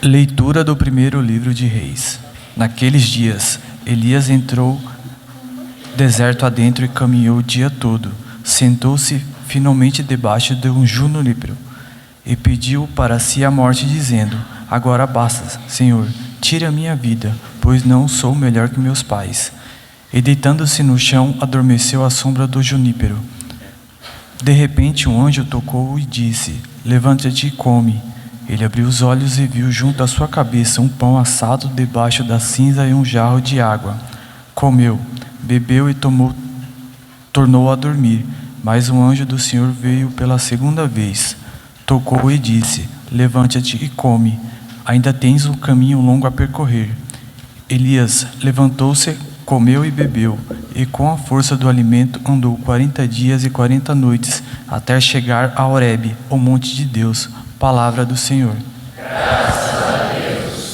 Leitura do primeiro livro de Reis. Naqueles dias, Elias entrou deserto adentro e caminhou o dia todo. Sentou-se finalmente debaixo de um junípero e pediu para si a morte, dizendo: Agora basta, Senhor, tire a minha vida, pois não sou melhor que meus pais. E deitando-se no chão, adormeceu à sombra do junípero. De repente um anjo tocou e disse: Levanta-te e come. Ele abriu os olhos e viu junto à sua cabeça um pão assado debaixo da cinza e um jarro de água. Comeu, bebeu e tornou a dormir. Mas um anjo do Senhor veio pela segunda vez, tocou e disse: Levanta-te e come, ainda tens um caminho longo a percorrer. Elias levantou-se, comeu e bebeu, e com a força do alimento andou 40 dias e 40 noites, até chegar a Horebe, o monte de Deus. Palavra do Senhor. Graças a Deus.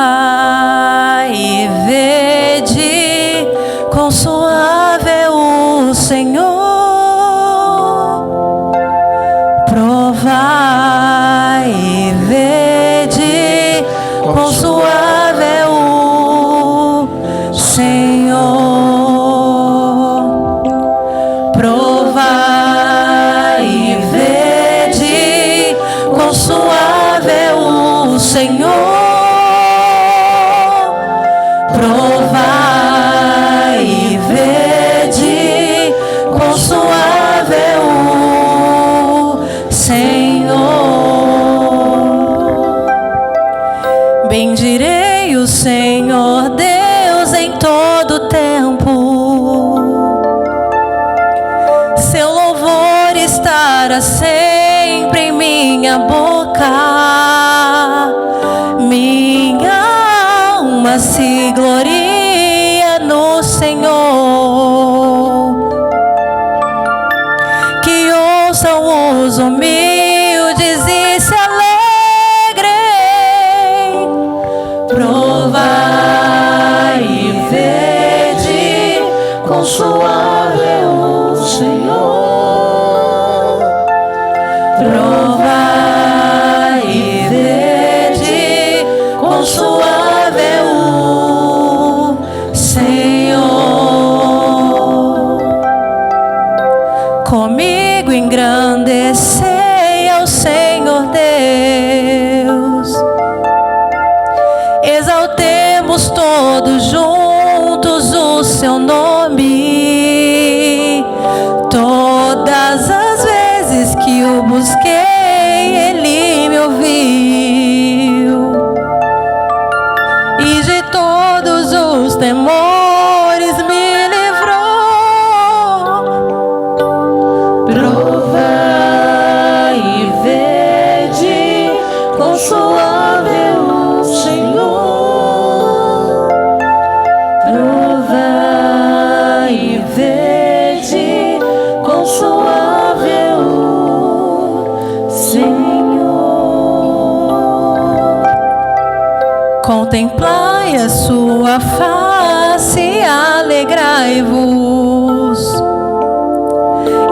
Provai e vede quão suave é o Senhor. Provai e vede quão suave é o Senhor. Provai e vede quão suave é o Senhor. Provai e vede quão suave é o Senhor. Bendirei o Senhor Deus em todo tempo. Seu louvor estará sempre em minha boca. Minha alma se gloria no Senhor. Que ouçam os humildes e se alegrem. Provai e vede quão suave é o Senhor. Provai e vede quão suave é o Senhor. Comigo engrandecei ao Senhor Deus. Exaltemos todos juntos o seu nome. Todas as vezes que o busquei, ele me ouviu. E de todos os temores me livrou. Provai e vede quão suave é o Senhor. Provai e vede quão suave é o Senhor. Contemplai a sua face e alegrai-vos,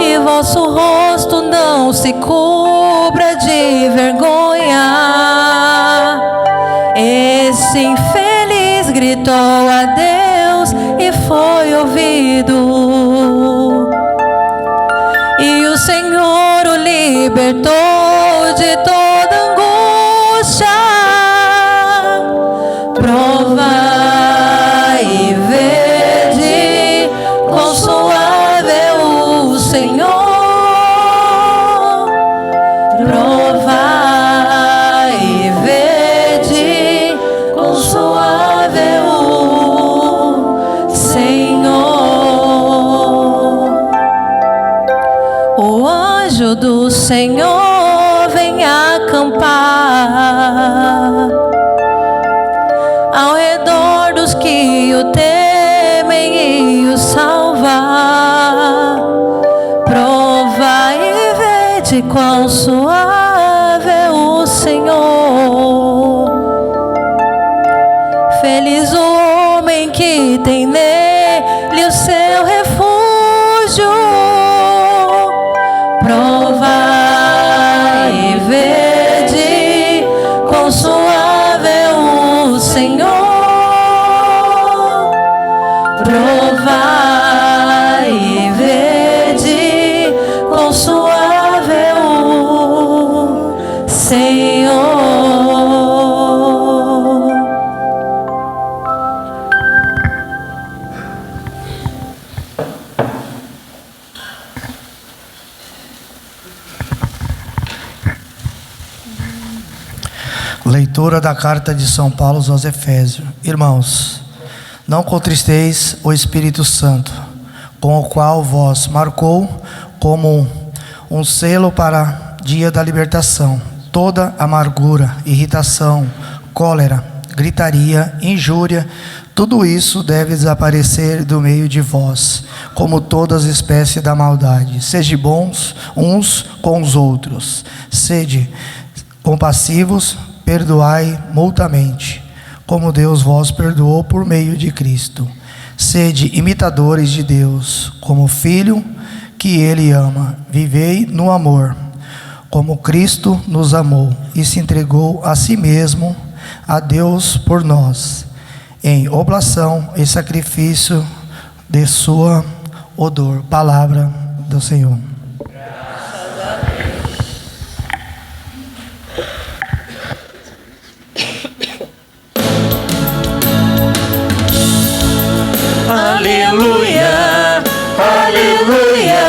e vosso rosto não se cubra de vergonha. Esse infeliz gritou a Deus e foi ouvido, e o Senhor o libertou de toda angústia. Provai e vede quão suave é o Senhor. Provai e vede quão suave é o Senhor. O anjo do Senhor vem acampar ao redor dos que o temem e o salvar. Provai e vede quão suave é o Feliz o homem que tem nele o seu refúgio. Provai e vede quão suave é o Senhor. Provai e vede quão suave é o Senhor. Leitura da carta de São Paulo aos Efésios. Irmãos, não contristeis o Espírito Santo, com o qual vos marcou como um selo para dia da libertação. Toda amargura, irritação, cólera, gritaria, injúria, tudo isso deve desaparecer do meio de vós, como todas as espécies da maldade. Sede bons uns com os outros, sede compassivos, perdoai multamente, como Deus vos perdoou por meio de Cristo. Sede imitadores de Deus, como filho que Ele ama. Vivei no amor, como Cristo nos amou e se entregou a si mesmo a Deus por nós, em oblação e sacrifício de sua odor. Palavra do Senhor. Aleluia, aleluia,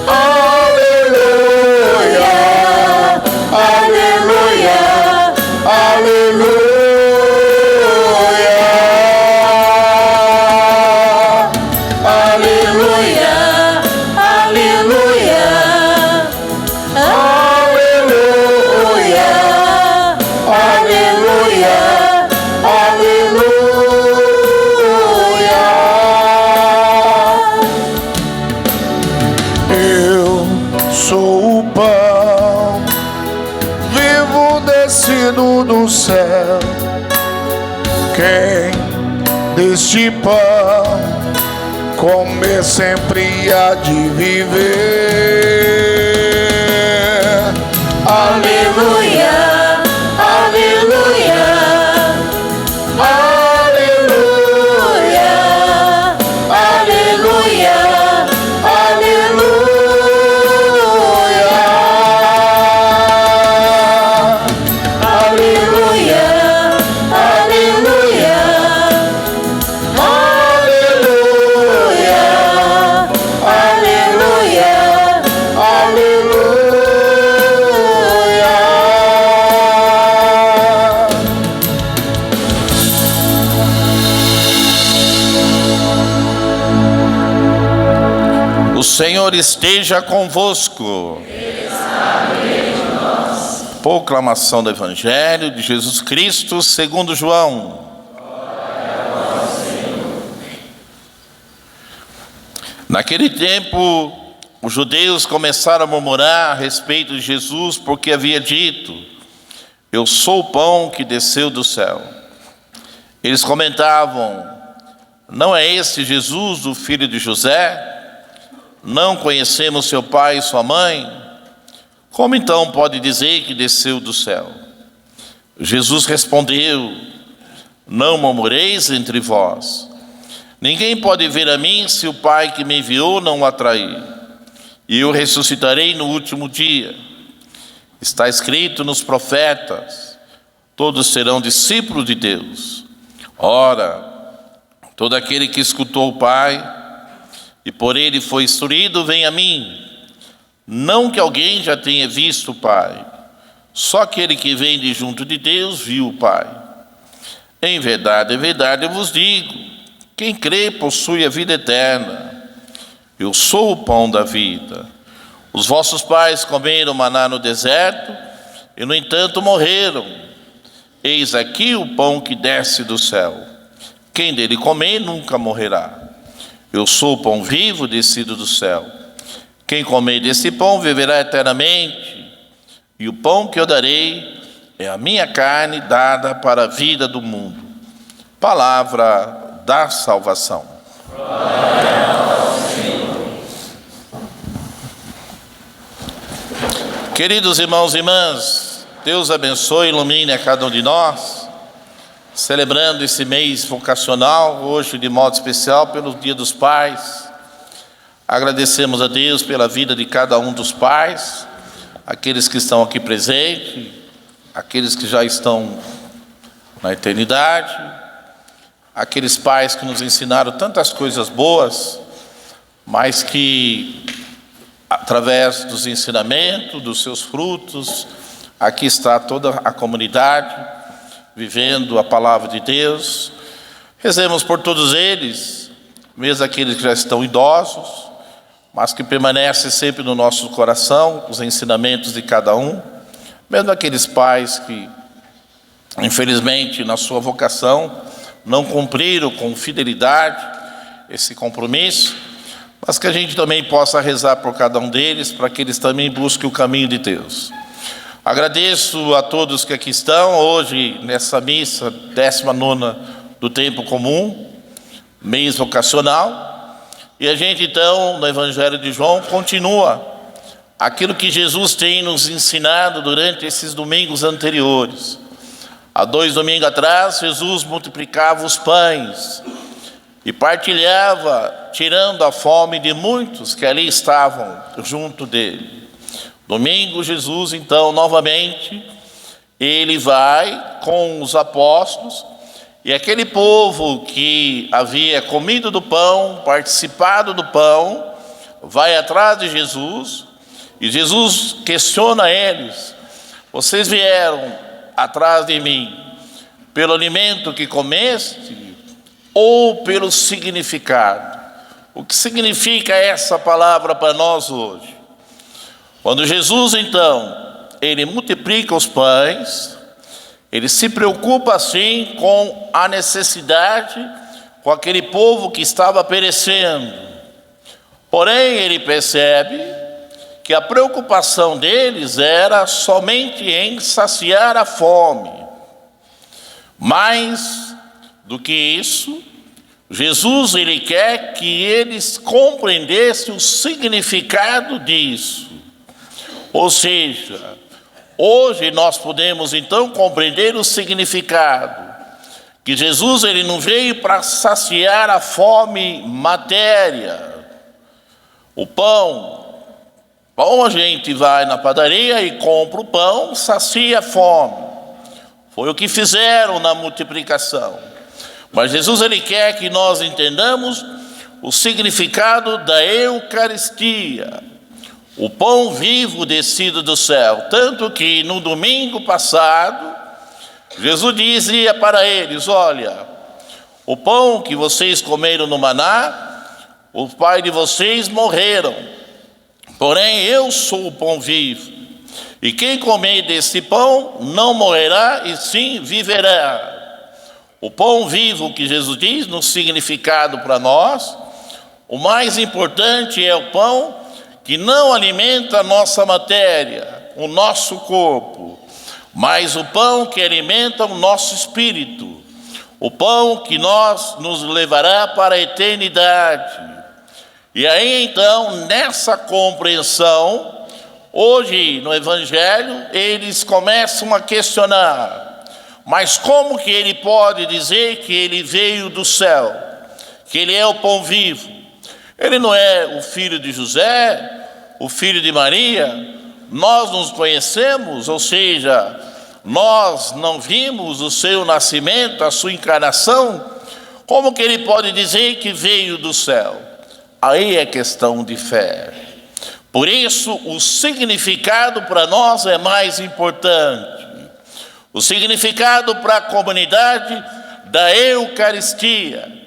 aleluia, aleluia, aleluia, aleluia, aleluia, aleluia, aleluia. Sou o pão vivo descido do céu. Quem deste pão comer sempre há de viver. Aleluia, aleluia, aleluia, aleluia, O Senhor esteja convosco. Proclamação do Evangelho de Jesus Cristo segundo João. Naquele tempo, os judeus começaram a murmurar a respeito de Jesus, porque havia dito: eu sou o pão que desceu do céu. Eles comentavam: não é esse Jesus, o filho de José? Não conhecemos seu pai e sua mãe? Como então pode dizer que desceu do céu? Jesus respondeu: não murmureis entre vós. Ninguém pode vir a mim se o Pai que me enviou não o atrair. E eu ressuscitarei no último dia. Está escrito nos profetas: todos serão discípulos de Deus. Ora, todo aquele que escutou o Pai e por ele foi instruído, vem a mim. Não que alguém já tenha visto o Pai, só aquele que vem de junto de Deus viu o Pai. Em verdade, eu vos digo: quem crê possui a vida eterna. Eu sou o pão da vida. Os vossos pais comeram maná no deserto e, no entanto, morreram. Eis aqui o pão que desce do céu. Quem dele comer nunca morrerá. Eu sou o pão vivo descido do céu. Quem comer desse pão viverá eternamente. E o pão que eu darei é a minha carne dada para a vida do mundo. Palavra da salvação. Queridos irmãos e irmãs, Deus abençoe e ilumine a cada um de nós, celebrando esse mês vocacional, hoje de modo especial pelo Dia dos Pais. Agradecemos a Deus pela vida de cada um dos pais, aqueles que estão aqui presentes, aqueles que já estão na eternidade, aqueles pais que nos ensinaram tantas coisas boas, mas que, através dos ensinamentos, dos seus frutos, aqui está toda a comunidade, vivendo a palavra de Deus. Rezemos por todos eles, mesmo aqueles que já estão idosos, mas que permanecem sempre no nosso coração, os ensinamentos de cada um, mesmo aqueles pais que, infelizmente, na sua vocação, não cumpriram com fidelidade esse compromisso, mas que a gente também possa rezar por cada um deles, para que eles também busquem o caminho de Deus. Agradeço a todos que aqui estão, hoje nessa missa 19ª do tempo comum, mês vocacional, e a gente então, no Evangelho de João, continua aquilo que Jesus tem nos ensinado durante esses domingos anteriores. Há 2 domingos atrás, Jesus multiplicava os pães e partilhava, tirando a fome de muitos que ali estavam junto dele. Domingo, Jesus, então, novamente, ele vai com os apóstolos, e aquele povo que havia comido do pão, participado do pão, vai atrás de Jesus, e Jesus questiona eles: vocês vieram atrás de mim pelo alimento que comeste ou pelo significado? O que significa essa palavra para nós hoje? Quando Jesus, então, ele multiplica os pães, ele se preocupa assim com a necessidade, com aquele povo que estava perecendo. Porém, ele percebe que a preocupação deles era somente em saciar a fome. Mais do que isso, Jesus, ele quer que eles compreendessem o significado disso. Ou seja, hoje nós podemos então compreender o significado, que Jesus, ele não veio para saciar a fome matéria. O pão a gente vai na padaria e compra o pão, sacia a fome. Foi o que fizeram na multiplicação. Mas Jesus, ele quer que nós entendamos o significado da Eucaristia, o pão vivo descido do céu. Tanto que no domingo passado, Jesus dizia para eles: olha, o pão que vocês comeram no maná, os pais de vocês morreram, porém eu sou o pão vivo, e quem comer desse pão não morrerá e sim viverá. O pão vivo que Jesus diz no significado para nós, o mais importante é o pão que não alimenta a nossa matéria, o nosso corpo, mas o pão que alimenta o nosso espírito, o pão que nos levará para a eternidade. E aí então, nessa compreensão, hoje no Evangelho, eles começam a questionar: mas como que ele pode dizer que ele veio do céu, que ele é o pão vivo? Ele não é o filho de José, o filho de Maria? Nós nos conhecemos, ou seja, nós não vimos o seu nascimento, a sua encarnação. Como que ele pode dizer que veio do céu? Aí é questão de fé. Por isso, o significado para nós é mais importante. O significado para a comunidade da Eucaristia.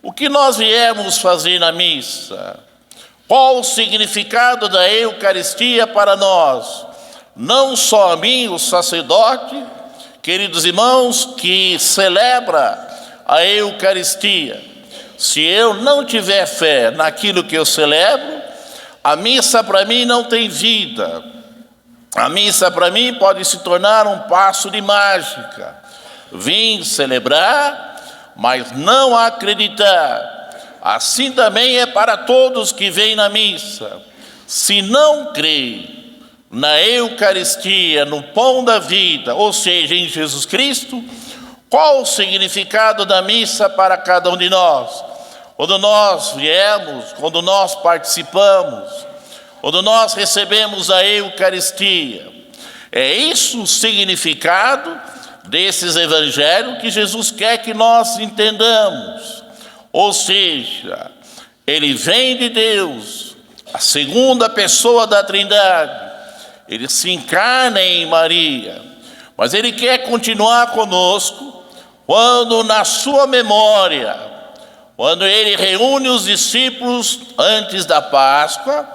O que nós viemos fazer na missa? Qual o significado da Eucaristia para nós? Não só a mim, o sacerdote, queridos irmãos, que celebra a Eucaristia. Se eu não tiver fé naquilo que eu celebro, a missa para mim não tem vida. A missa para mim pode se tornar um passo de mágica. Vim celebrar, mas não acreditar. Assim também é para todos que vêm na missa. Se não crê na Eucaristia, no pão da vida, ou seja, em Jesus Cristo, qual o significado da missa para cada um de nós? Quando nós viemos, quando nós participamos, quando nós recebemos a Eucaristia, é isso o significado desses evangelhos que Jesus quer que nós entendamos. Ou seja, ele vem de Deus, a segunda pessoa da Trindade, ele se encarna em Maria, mas ele quer continuar conosco quando na sua memória, quando ele reúne os discípulos antes da Páscoa,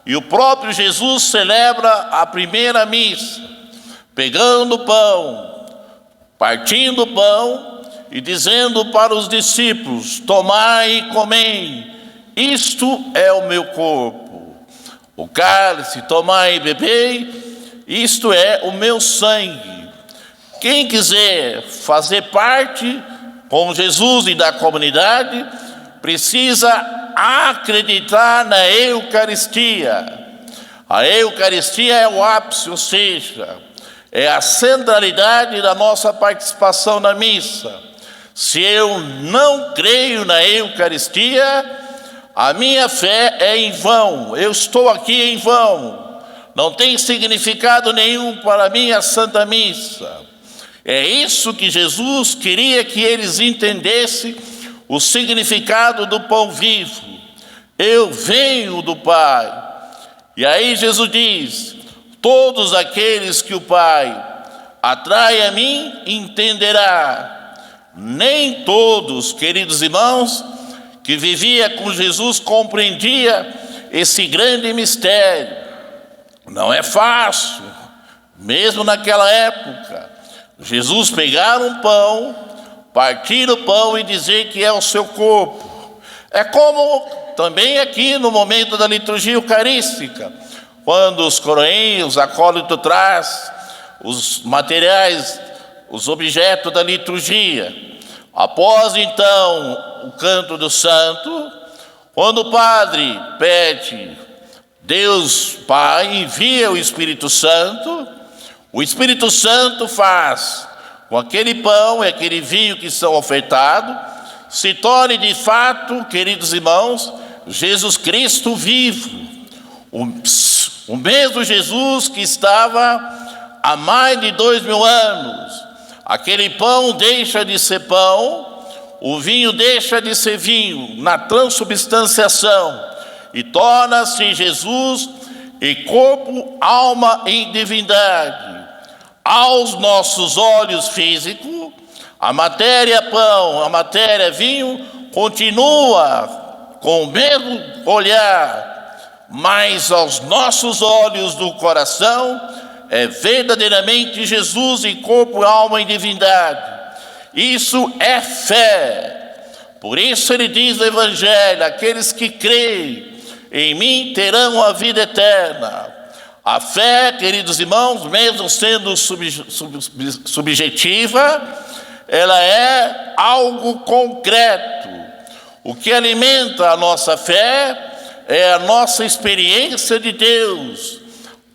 e o próprio Jesus celebra a primeira missa, pegando o pão, partindo o pão e dizendo para os discípulos: tomai e comei, isto é o meu corpo. O cálice, tomai e bebei, isto é o meu sangue. Quem quiser fazer parte com Jesus e da comunidade, precisa acreditar na Eucaristia. A Eucaristia é o ápice, ou seja, é a centralidade da nossa participação na missa. Se eu não creio na Eucaristia, a minha fé é em vão, eu estou aqui em vão, não tem significado nenhum para mim a Santa Missa. É isso que Jesus queria que eles entendessem, o significado do pão vivo. Eu venho do Pai. E aí Jesus diz: todos aqueles que o Pai atrai a mim entenderá. Nem todos, queridos irmãos, que vivia com Jesus compreendia esse grande mistério. Não é fácil, mesmo naquela época, Jesus pegar um pão, partir o pão e dizer que é o seu corpo. É como também aqui no momento da liturgia eucarística, quando os coroinhos, os acólitos traz os materiais, os objetos da liturgia. Após então o canto do santo, quando o padre pede, Deus Pai envia o Espírito Santo faz com aquele pão e aquele vinho que são ofertados, se torne de fato, queridos irmãos, Jesus Cristo vivo. O mesmo Jesus que estava há mais de 2000 anos. Aquele pão deixa de ser pão, o vinho deixa de ser vinho na transubstanciação e torna-se Jesus em corpo, alma e divindade. Aos nossos olhos físicos, a matéria pão, a matéria vinho, continua com o mesmo olhar, mas aos nossos olhos do coração, é verdadeiramente Jesus em corpo, alma e divindade. Isso é fé. Por isso ele diz no Evangelho: aqueles que creem em mim terão a vida eterna. A fé, queridos irmãos, mesmo sendo subjetiva, ela é algo concreto. O que alimenta a nossa fé é a nossa experiência de Deus.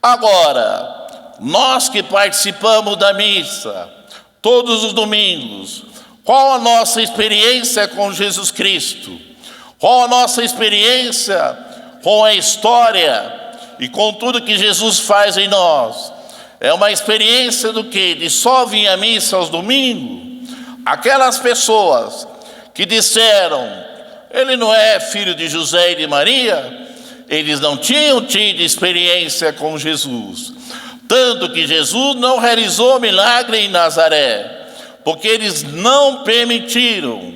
Agora, nós que participamos da missa todos os domingos, qual a nossa experiência com Jesus Cristo? Qual a nossa experiência com a história e com tudo que Jesus faz em nós? É uma experiência do quê? De só vir à missa aos domingos? Aquelas pessoas que disseram: ele não é filho de José e de Maria, eles não tinham tido experiência com Jesus. Tanto que Jesus não realizou milagre em Nazaré, porque eles não permitiram.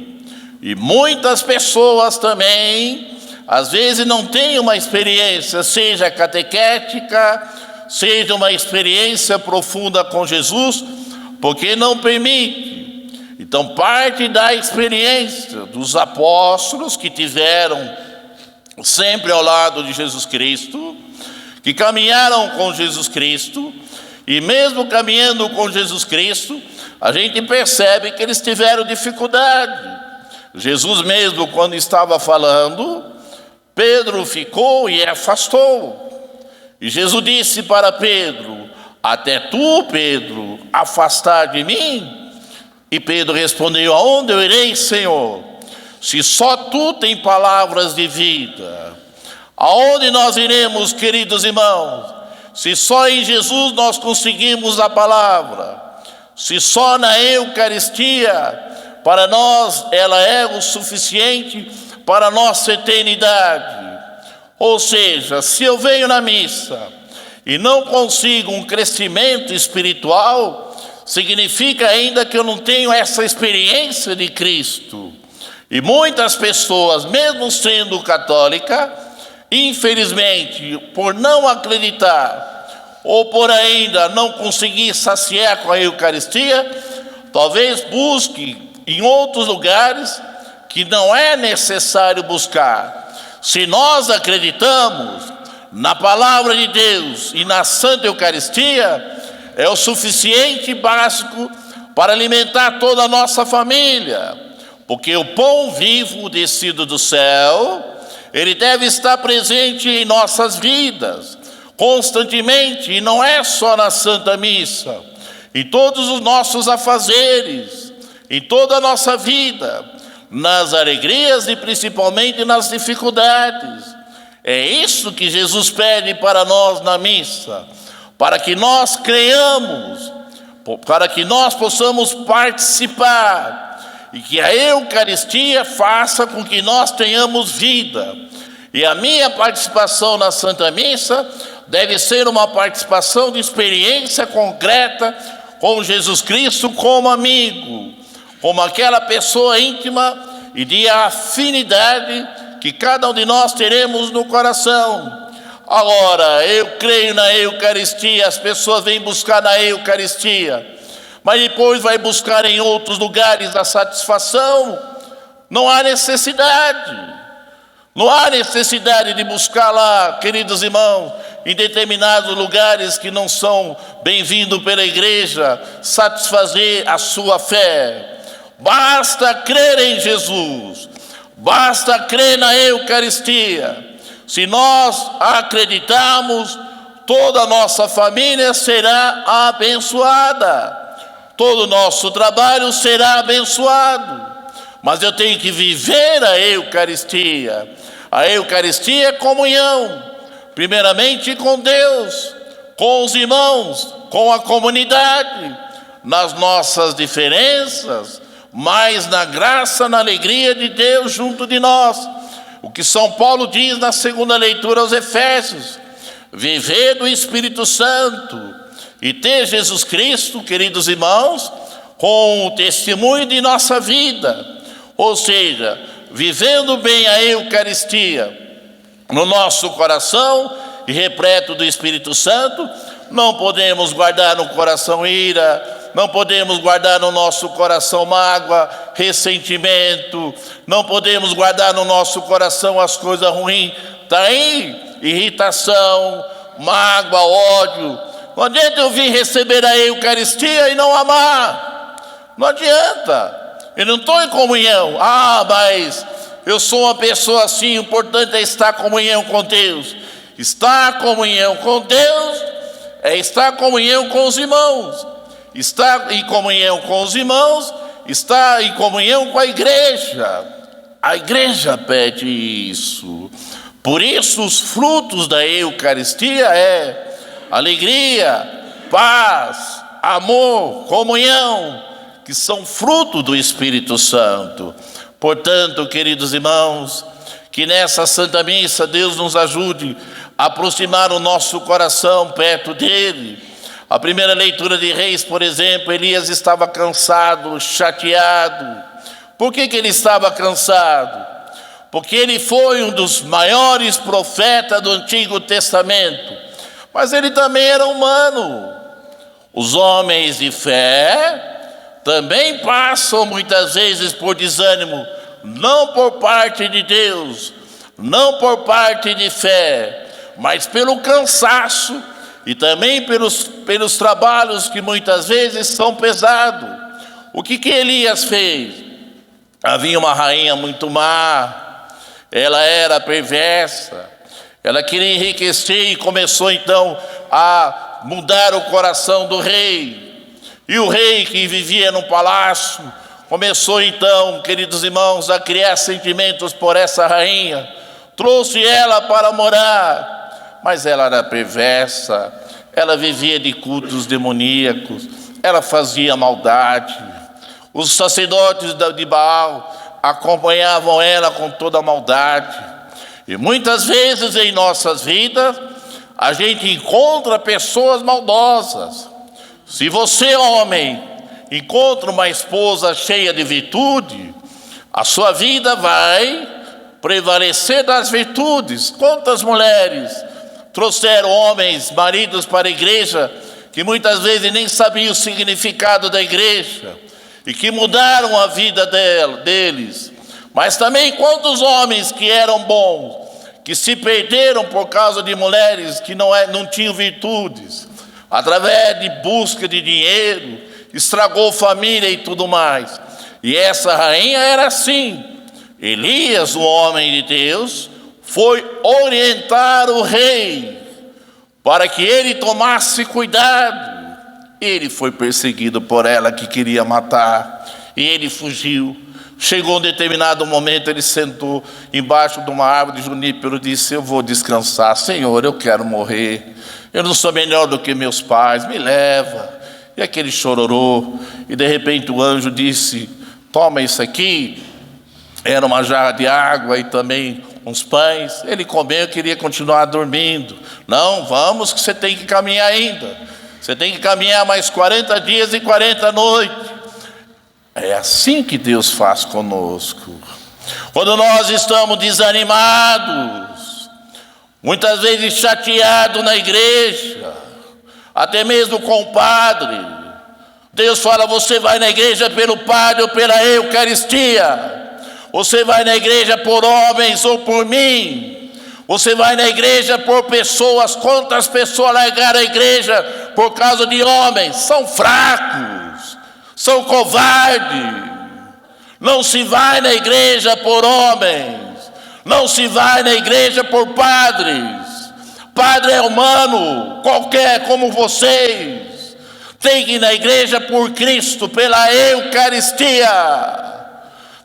E muitas pessoas também, às vezes não têm uma experiência, seja catequética, seja uma experiência profunda com Jesus, porque não permite. Então, parte da experiência dos apóstolos que tiveram sempre ao lado de Jesus Cristo, que caminharam com Jesus Cristo, E mesmo caminhando com Jesus Cristo, a gente percebe que eles tiveram dificuldade. Jesus mesmo, quando estava falando, Pedro ficou e afastou. E Jesus disse para Pedro: até tu, Pedro, afastar de mim? E Pedro respondeu: aonde eu irei, Senhor? Se só tu tem palavras de vida. Aonde nós iremos, queridos irmãos? Se só em Jesus nós conseguimos a palavra. Se só na Eucaristia, para nós, ela é o suficiente para a nossa eternidade. Ou seja, se eu venho na missa e não consigo um crescimento espiritual, significa ainda que eu não tenho essa experiência de Cristo. E muitas pessoas, mesmo sendo católica, infelizmente, por não acreditar, ou por ainda não conseguir saciar com a Eucaristia, talvez busque em outros lugares que não é necessário buscar. Se nós acreditamos na palavra de Deus e na Santa Eucaristia, é o suficiente e básico para alimentar toda a nossa família. Porque o pão vivo descido do céu, ele deve estar presente em nossas vidas, constantemente, e não é só na Santa Missa, em todos os nossos afazeres, em toda a nossa vida, nas alegrias e principalmente nas dificuldades. É isso que Jesus pede para nós na missa, para que nós creiamos, para que nós possamos participar, e que a Eucaristia faça com que nós tenhamos vida. E a minha participação na Santa Missa deve ser uma participação de experiência concreta com Jesus Cristo como amigo, como aquela pessoa íntima e de afinidade que cada um de nós teremos no coração. Agora, eu creio na Eucaristia, as pessoas vêm buscar na Eucaristia, mas depois vai buscar em outros lugares a satisfação. Não há necessidade. Não há necessidade de buscar lá, queridos irmãos, em determinados lugares que não são bem-vindos pela igreja, satisfazer a sua fé. Basta crer em Jesus, basta crer na Eucaristia. Se nós acreditarmos, toda a nossa família será abençoada, todo o nosso trabalho será abençoado. Mas eu tenho que viver a Eucaristia. A Eucaristia é comunhão, primeiramente com Deus, com os irmãos, com a comunidade, nas nossas diferenças, mas na graça, na alegria de Deus junto de nós. O que São Paulo diz na segunda leitura aos Efésios: viver do Espírito Santo e ter Jesus Cristo, queridos irmãos, com o testemunho de nossa vida. Ou seja, vivendo bem a Eucaristia no nosso coração e repleto do Espírito Santo, não podemos guardar no coração ira, não podemos guardar no nosso coração mágoa, ressentimento, não podemos guardar no nosso coração as coisas ruins. Está aí irritação, mágoa, ódio. Não adianta eu vir receber a Eucaristia e não amar. Não adianta. Eu não estou em comunhão. Mas eu sou uma pessoa assim, o importante é estar em comunhão com Deus. Estar em comunhão com Deus é estar em comunhão com os irmãos. Estar em comunhão com os irmãos, estar em comunhão com a igreja. A igreja pede isso. Por isso os frutos da Eucaristia é alegria, paz, amor, comunhão, que são fruto do Espírito Santo. Portanto, queridos irmãos, que nessa Santa Missa Deus nos ajude a aproximar o nosso coração perto dele. A primeira leitura de Reis, por exemplo, Elias estava cansado, chateado. Por que ele estava cansado? Porque ele foi um dos maiores profetas do Antigo Testamento, mas ele também era humano. Os homens de fé também passam muitas vezes por desânimo, não por parte de Deus, não por parte de fé, mas pelo cansaço e também pelos trabalhos que muitas vezes são pesados. O que Elias fez? Havia uma rainha muito má, ela era perversa, ela queria enriquecer e começou então a mudar o coração do rei. E o rei, que vivia no palácio, começou então, queridos irmãos, a criar sentimentos por essa rainha. Trouxe ela para morar, mas ela era perversa, ela vivia de cultos demoníacos, ela fazia maldade. Os sacerdotes de Baal acompanhavam ela com toda a maldade. E muitas vezes em nossas vidas, a gente encontra pessoas maldosas. Se você, homem, encontra uma esposa cheia de virtude, a sua vida vai prevalecer das virtudes. Quantas mulheres trouxeram homens, maridos para a igreja, que muitas vezes nem sabiam o significado da igreja, e que mudaram a vida deles. Mas também quantos homens que eram bons, que se perderam por causa de mulheres que não tinham virtudes, através de busca de dinheiro, estragou família e tudo mais. E essa rainha era assim. Elias, o homem de Deus, foi orientar o rei para que ele tomasse cuidado. Ele foi perseguido por ela, que queria matar, e ele fugiu. Chegou um determinado momento, ele sentou embaixo de uma árvore de junípero e disse: eu vou descansar, Senhor, eu quero morrer, eu não sou melhor do que meus pais, me leva. E aquele chororou, e de repente o anjo disse: toma isso aqui. Era uma jarra de água e também uns pães. Ele comeu e queria continuar dormindo. Não, vamos, que você tem que caminhar ainda. Você tem que caminhar mais 40 dias e 40 noites. É assim que Deus faz conosco. Quando nós estamos desanimados, muitas vezes chateados na igreja, até mesmo com o padre, Deus fala: você vai na igreja pelo padre ou pela Eucaristia? Você vai na igreja por homens ou por mim? Você vai na igreja por pessoas? Quantas pessoas largaram a igreja por causa de homens? São fracos, são covardes. Não se vai na igreja por homens, não se vai na igreja por padres. Padre é humano, qualquer como vocês. Tem que ir na igreja por Cristo, pela Eucaristia.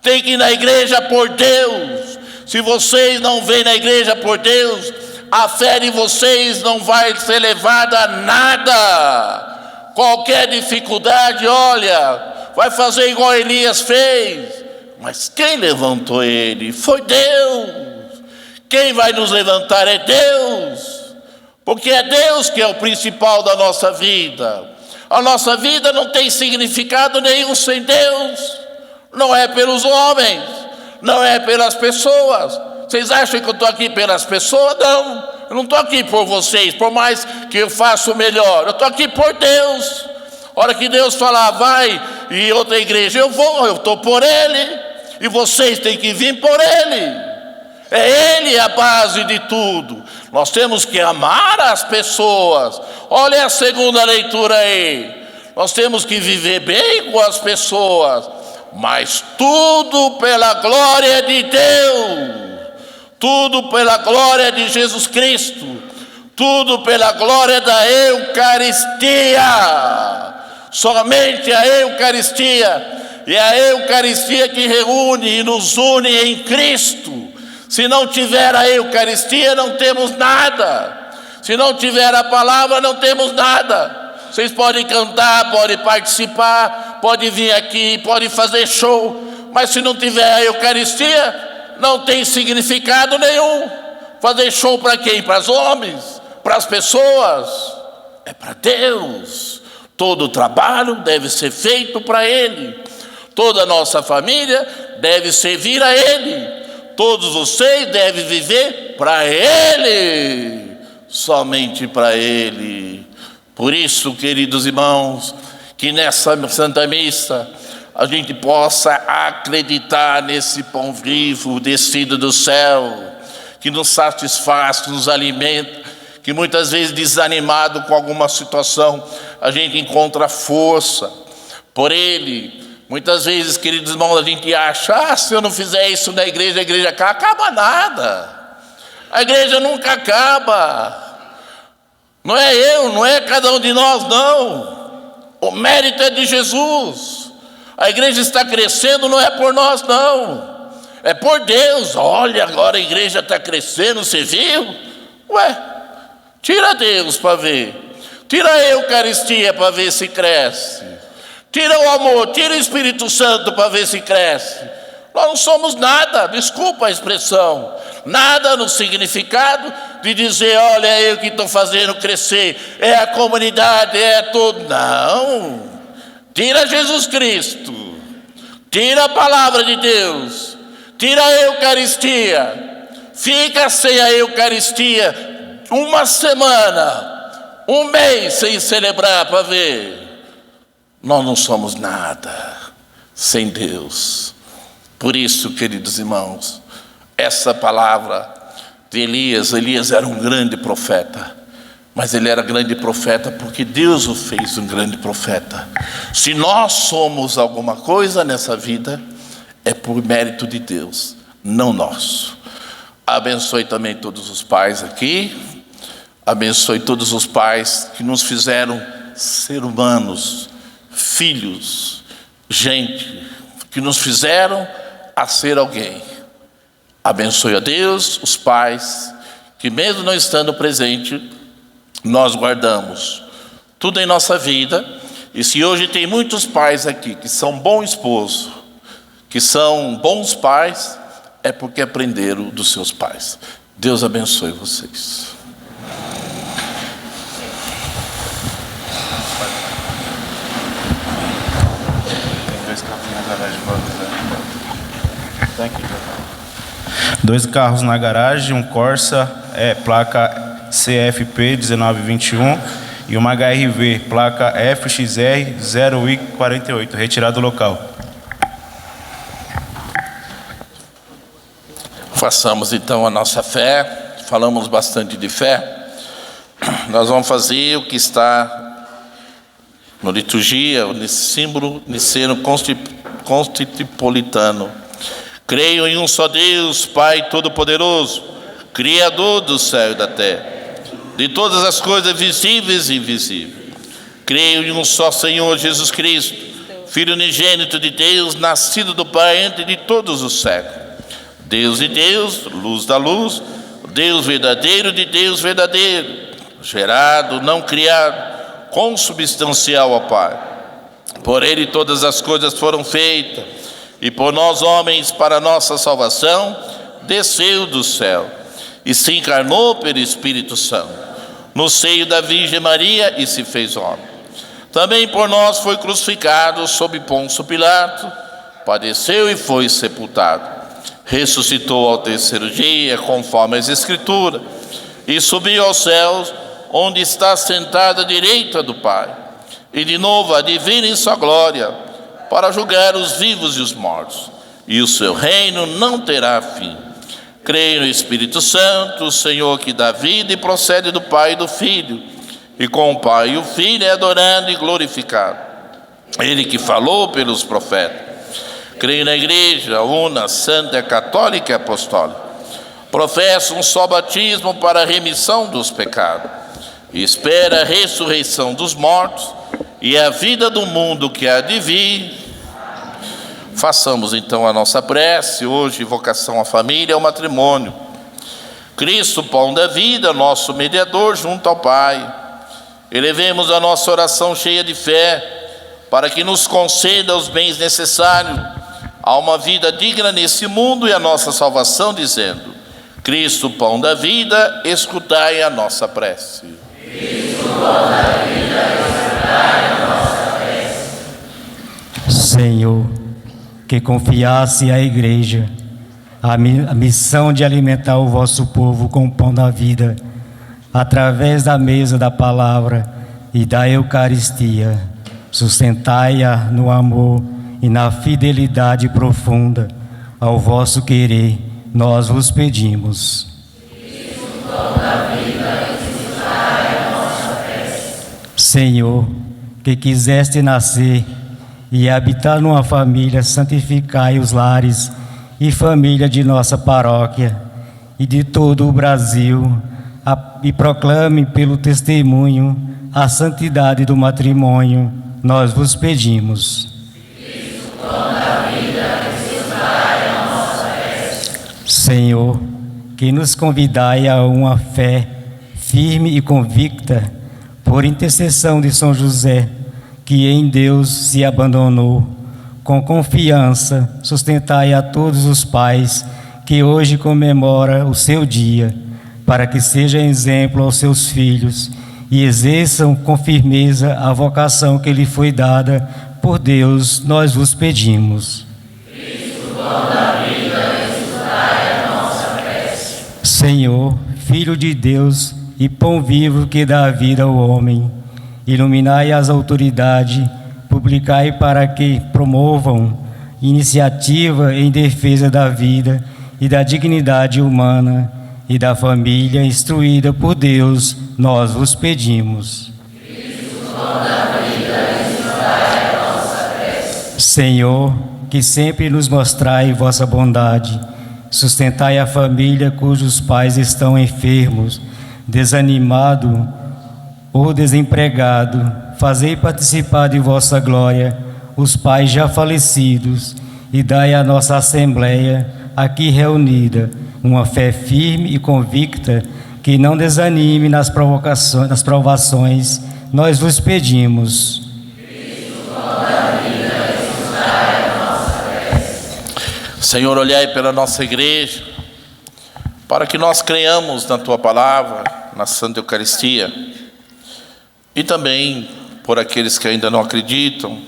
Tem que ir na igreja por Deus. Se vocês não vêm na igreja por Deus, a fé de vocês não vai ser levada a nada. Qualquer dificuldade, olha, vai fazer igual Elias fez. Mas quem levantou ele? Foi Deus. Quem vai nos levantar é Deus. Porque é Deus que é o principal da nossa vida. A nossa vida não tem significado nenhum sem Deus. Não é pelos homens, não é pelas pessoas. Vocês acham que eu estou aqui pelas pessoas? Não, eu não estou aqui por vocês, por mais que eu faça o melhor. Eu estou aqui por Deus. A hora que Deus falar, vai em outra igreja, eu vou, eu estou por Ele. E vocês têm que vir por Ele. É Ele a base de tudo. Nós temos que amar as pessoas. Olha a segunda leitura aí. Nós temos que viver bem com as pessoas. Mas tudo pela glória de Deus, tudo pela glória de Jesus Cristo, tudo pela glória da Eucaristia. Somente a Eucaristia, e a Eucaristia que reúne e nos une em Cristo. Se não tiver a Eucaristia, não temos nada. Se não tiver a palavra, não temos nada. Vocês podem cantar, podem participar, podem vir aqui, podem fazer show, mas se não tiver a Eucaristia, não tem significado nenhum. Fazer show para quem? Para os homens? Para as pessoas? É para Deus. Todo o trabalho deve ser feito para Ele. Toda a nossa família deve servir a Ele. Todos vocês devem viver para Ele. Somente para Ele. Por isso, queridos irmãos, que nessa Santa Missa a gente possa acreditar nesse pão vivo descido do céu, que nos satisfaz, que nos alimenta, que muitas vezes desanimado com alguma situação, a gente encontra força por Ele. Muitas vezes, queridos irmãos, a gente acha, se eu não fizer isso na igreja, a igreja acaba nada. A igreja nunca acaba. Não é eu, não é cada um de nós, não. O mérito é de Jesus. A igreja está crescendo, não é por nós, não. É por Deus. Olha, agora a igreja está crescendo, você viu? Ué, tira Deus para ver. Tira a Eucaristia para ver se cresce. Tira o amor, tira o Espírito Santo para ver se cresce. Nós não somos nada, desculpa a expressão, nada no significado de dizer, olha, é eu que estou fazendo crescer, é a comunidade, é tudo. Não, tira Jesus Cristo, tira a palavra de Deus, tira a Eucaristia, fica sem a Eucaristia uma semana, um mês sem celebrar para ver. Nós não somos nada sem Deus. Por isso, queridos irmãos, essa palavra de Elias era um grande profeta, mas ele era grande profeta porque Deus o fez um grande profeta. Se nós somos alguma coisa nessa vida, é por mérito de Deus, não nosso. Abençoe também todos os pais aqui, abençoe todos os pais que nos fizeram ser humanos, filhos, gente, que nos fizeram a ser alguém. Abençoe a Deus, os pais, que mesmo não estando presente, nós guardamos tudo em nossa vida. E se hoje tem muitos pais aqui que são bons esposos, que são bons pais, é porque aprenderam dos seus pais. Deus abençoe vocês. Dois carros na garagem, um Corsa, placa CFP 1921 e uma HRV, placa FXR 0I48, retirado do local. Façamos então a nossa fé, falamos bastante de fé. Nós vamos fazer o que está na liturgia, nesse símbolo niceno constantinopolitano. Creio em um só Deus, Pai Todo-Poderoso, Criador do céu e da terra, de todas as coisas visíveis e invisíveis. Creio em um só Senhor Jesus Cristo, Filho unigênito de Deus, nascido do Pai antes de todos os séculos. Deus de Deus, luz da luz, Deus verdadeiro de Deus verdadeiro, gerado, não criado, consubstancial ao Pai. Por Ele todas as coisas foram feitas, e por nós homens, para nossa salvação, desceu do céu, e se encarnou pelo Espírito Santo, no seio da Virgem Maria, e se fez homem. Também por nós foi crucificado sob Pôncio Pilato, padeceu e foi sepultado. Ressuscitou ao terceiro dia, conforme as Escrituras, e subiu aos céus, onde está sentado à direita do Pai. E de novo há de vir em sua glória, para julgar os vivos e os mortos. E o seu reino não terá fim. Creio no Espírito Santo, o Senhor que dá vida e procede do Pai e do Filho. E com o Pai e o Filho é adorado e glorificado. Ele que falou pelos profetas. Creio na Igreja, una, santa, católica e apostólica. Professo um só batismo para a remissão dos pecados. E espera a ressurreição dos mortos e a vida do mundo que há de vir. Façamos então a nossa prece, hoje vocação à família e ao matrimônio. Cristo, pão da vida, nosso mediador junto ao Pai. Elevemos a nossa oração cheia de fé, para que nos conceda os bens necessários a uma vida digna nesse mundo e a nossa salvação, dizendo: Cristo, pão da vida, escutai a nossa prece. Cristo, pão da vida, escutai a nossa prece. Senhor, que confiasse à Igreja a missão de alimentar o vosso povo com o pão da vida, através da mesa da palavra e da Eucaristia, sustentai-a no amor e na fidelidade profunda ao vosso querer, nós vos pedimos. Cristo, pão da vida, Senhor, que quiseste nascer e habitar numa família, santificai os lares e família de nossa paróquia e de todo o Brasil, e proclame pelo testemunho a santidade do matrimônio, nós vos pedimos. Senhor, que nos convidai a uma fé firme e convicta, por intercessão de São José, que em Deus se abandonou, com confiança sustentai a todos os pais que hoje comemora o seu dia, para que seja exemplo aos seus filhos e exerçam com firmeza a vocação que lhe foi dada por Deus, nós vos pedimos. Senhor, Filho de Deus e pão vivo que dá vida ao homem, iluminai as autoridades, publicai para que promovam iniciativa em defesa da vida e da dignidade humana e da família instruída por Deus, nós vos pedimos. Senhor, que sempre nos mostrai vossa bondade, sustentai a família cujos pais estão enfermos, desanimado ou desempregado, fazei participar de vossa glória os pais já falecidos e dai à nossa Assembleia aqui reunida uma fé firme e convicta que não desanime nas provações, nós vos pedimos. Senhor, olhai pela nossa igreja, para que nós creiamos na Tua Palavra, na Santa Eucaristia, e também por aqueles que ainda não acreditam,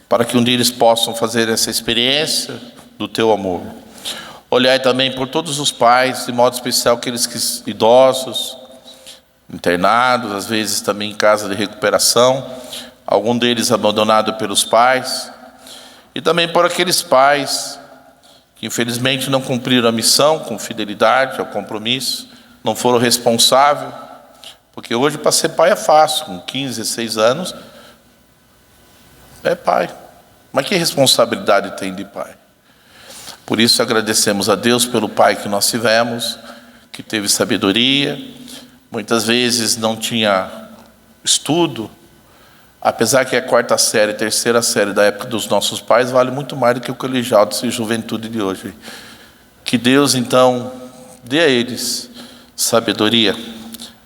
para que um dia eles possam fazer essa experiência do Teu amor. Olhai também por todos os pais, de modo especial aqueles idosos, internados, às vezes também em casa de recuperação, algum deles abandonado pelos pais, e também por aqueles pais que infelizmente não cumpriram a missão com fidelidade ao compromisso, não foram responsáveis, porque hoje para ser pai é fácil, com 15, 16 anos, é pai. Mas que responsabilidade tem de pai? Por isso agradecemos a Deus pelo pai que nós tivemos, que teve sabedoria, muitas vezes não tinha estudo, apesar que a quarta série, terceira série da época dos nossos pais vale muito mais do que o colegial de juventude de hoje. Que Deus então dê a eles sabedoria.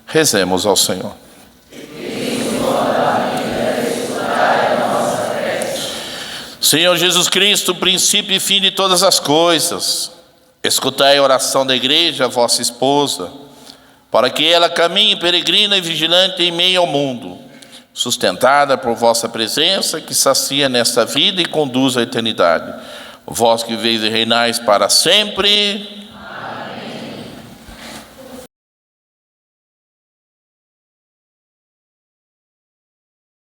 Rezemos ao Senhor. Senhor Jesus Cristo, princípio e fim de todas as coisas, escutai a oração da igreja, vossa esposa, para que ela caminhe peregrina e vigilante em meio ao mundo, sustentada por vossa presença, que sacia nesta vida e conduz à eternidade. Vós que viveis e reinais para sempre.